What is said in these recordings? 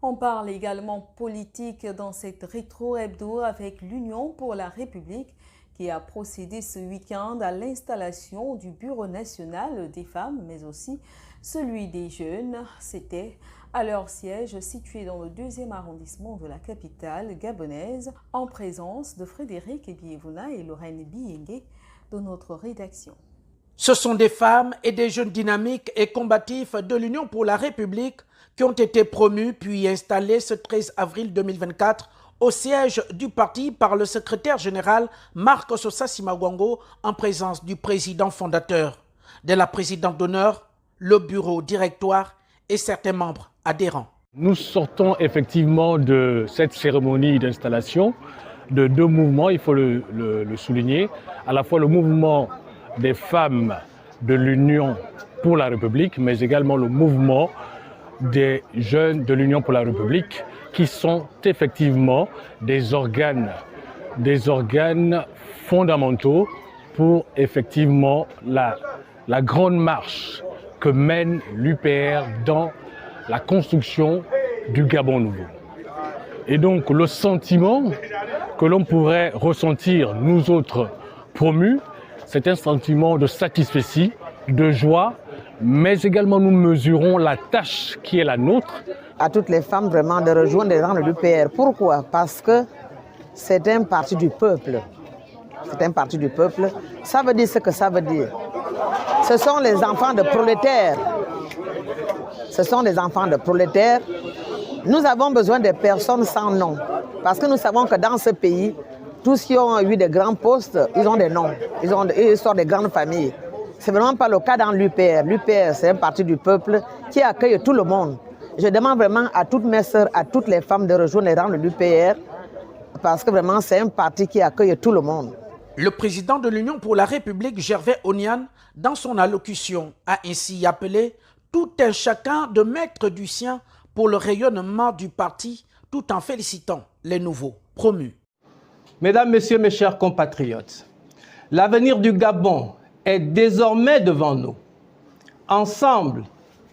On parle également politique dans cette rétro-hebdo avec l'Union pour la République qui a procédé ce week-end à l'installation du Bureau national des femmes, mais aussi celui des jeunes. C'était à leur siège situé dans le 2e arrondissement de la capitale gabonaise, en présence de Frédéric Ebievuna et Lorraine Biengue de notre rédaction. Ce sont des femmes et des jeunes dynamiques et combatifs de l'Union pour la République qui ont été promus puis installés ce 13 avril 2024 au siège du parti par le secrétaire général Marc Sosa Simagwango en présence du président fondateur, de la présidente d'honneur, le bureau directoire et certains membres adhérents. Nous sortons effectivement de cette cérémonie d'installation de deux mouvements, il faut le souligner, à la fois le mouvement des femmes de l'Union pour la République, mais également le mouvement des jeunes de l'Union pour la République, qui sont effectivement des organes fondamentaux pour effectivement la grande marche que mène l'UPR dans la construction du Gabon nouveau. Et donc le sentiment que l'on pourrait ressentir, nous autres promus, c'est un sentiment de satisfaction, de joie, mais également nous mesurons la tâche qui est la nôtre. À toutes les femmes vraiment de rejoindre les rangs de l'UPR. Pourquoi? Parce que c'est un parti du peuple. C'est un parti du peuple. Ça veut dire ce que ça veut dire. Ce sont les enfants de prolétaires. Ce sont des enfants de prolétaires. Nous avons besoin de personnes sans nom. Parce que nous savons que dans ce pays, tous ceux qui ont eu des grands postes, ils ont des noms. Ils sortent des grandes familles. Ce n'est vraiment pas le cas dans l'UPR. L'UPR, c'est un parti du peuple qui accueille tout le monde. Je demande vraiment à toutes mes sœurs, à toutes les femmes de rejoindre les rangs de l'UPR parce que vraiment, c'est un parti qui accueille tout le monde. Le président de l'Union pour la République, Gervais Onian, dans son allocution, a ainsi appelé tout un chacun de mettre du sien pour le rayonnement du parti, tout en félicitant les nouveaux promus. Mesdames, Messieurs, mes chers compatriotes, l'avenir du Gabon est désormais devant nous. Ensemble,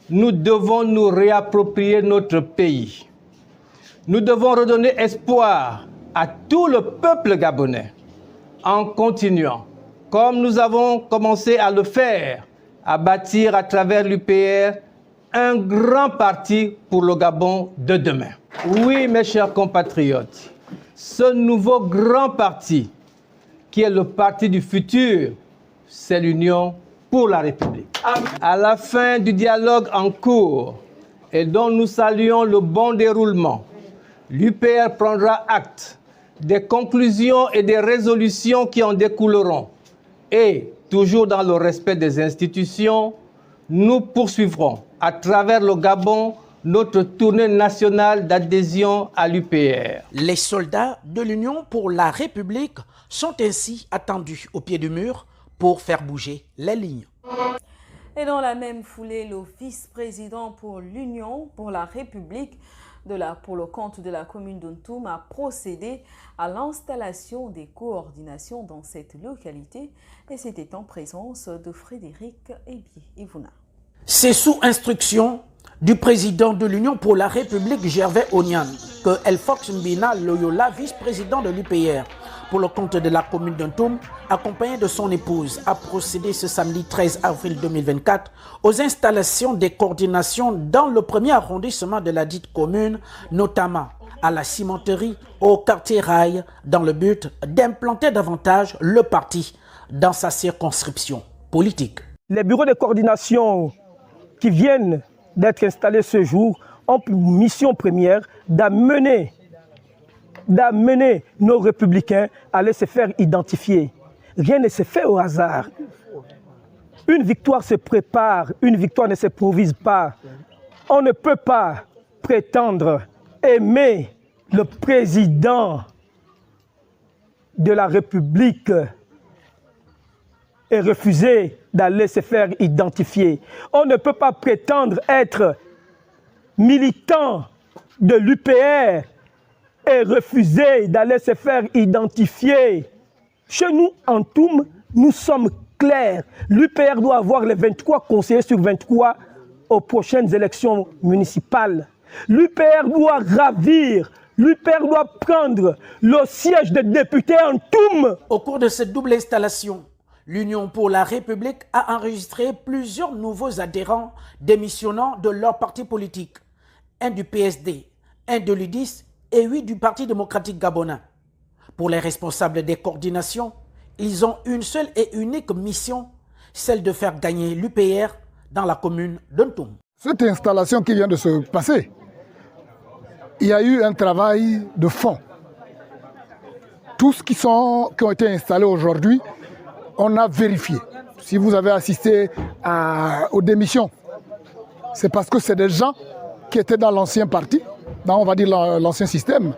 nous devons nous réapproprier notre pays. Nous devons redonner espoir à tout le peuple gabonais en continuant, comme nous avons commencé à le faire, à bâtir à travers l'UPR un grand parti pour le Gabon de demain. Oui, mes chers compatriotes, ce nouveau grand parti, qui est le parti du futur, c'est l'Union pour la République. À la fin du dialogue en cours et dont nous saluons le bon déroulement, l'UPR prendra acte des conclusions et des résolutions qui en découleront. Et, toujours dans le respect des institutions, nous poursuivrons à travers le Gabon notre tournée nationale d'adhésion à l'UPR. Les soldats de l'Union pour la République sont ainsi attendus au pied du mur pour faire bouger les lignes. Et dans la même foulée, le vice-président pour l'Union pour la République pour le compte de la commune d'Ontoum a procédé à l'installation des coordinations dans cette localité et c'était en présence de Frédéric Ebievuna. C'est sous instruction du président de l'Union pour la République, Gervais Onian, que Elfox Mbina Loyola, vice-président de l'UPR, pour le compte de la commune d'Ontoum, accompagné de son épouse, a procédé ce samedi 13 avril 2024 aux installations des coordinations dans le premier arrondissement de la dite commune, notamment à la cimenterie, au quartier Rail, dans le but d'implanter davantage le parti dans sa circonscription politique. Les bureaux de coordination qui viennent d'être installés ce jour ont pour mission première d'amener nos républicains à aller se faire identifier. Rien ne se fait au hasard. Une victoire se prépare, une victoire ne s'improvise pas. On ne peut pas prétendre aimer le président de la République et refuser d'aller se faire identifier. On ne peut pas prétendre être militant de l'UPR et refuser d'aller se faire identifier. Chez nous, en Toum, nous sommes clairs. L'UPR doit avoir les 23 conseillers sur 23 aux prochaines élections municipales. L'UPR doit ravir, l'UPR doit prendre le siège des députés en Toum. Au cours de cette double installation, l'Union pour la République a enregistré plusieurs nouveaux adhérents démissionnant de leur parti politique. Un du PSD, un de l'UDIS et 8 du Parti démocratique gabonais. Pour les responsables des coordinations, ils ont une seule et unique mission, celle de faire gagner l'UPR dans la commune d'Ntoum. Cette installation qui vient de se passer, il y a eu un travail de fond. Tous qui ont été installés aujourd'hui, on a vérifié. Si vous avez assisté aux démissions, c'est parce que c'est des gens qui étaient dans l'ancien parti, dans, on va dire l'ancien système,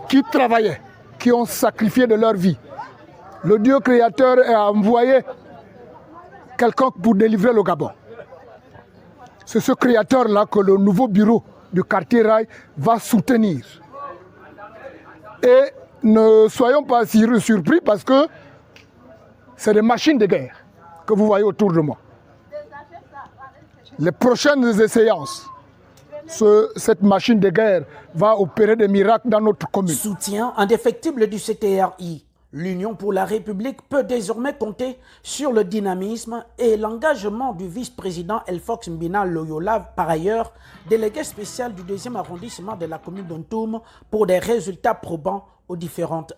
qui travaillaient, qui ont sacrifié de leur vie. Le Dieu créateur a envoyé quelqu'un pour délivrer le Gabon. C'est ce créateur-là que le nouveau bureau du quartier Rail va soutenir. Et ne soyons pas surpris parce que c'est des machines de guerre que vous voyez autour de moi. Les prochaines séances, cette machine de guerre va opérer des miracles dans notre commune. Soutien indéfectible du CTRI. L'Union pour la République peut désormais compter sur le dynamisme et l'engagement du vice-président Elfox Mbina Loyola, par ailleurs délégué spécial du 2e arrondissement de la commune d'Ntoum, pour des résultats probants aux différentes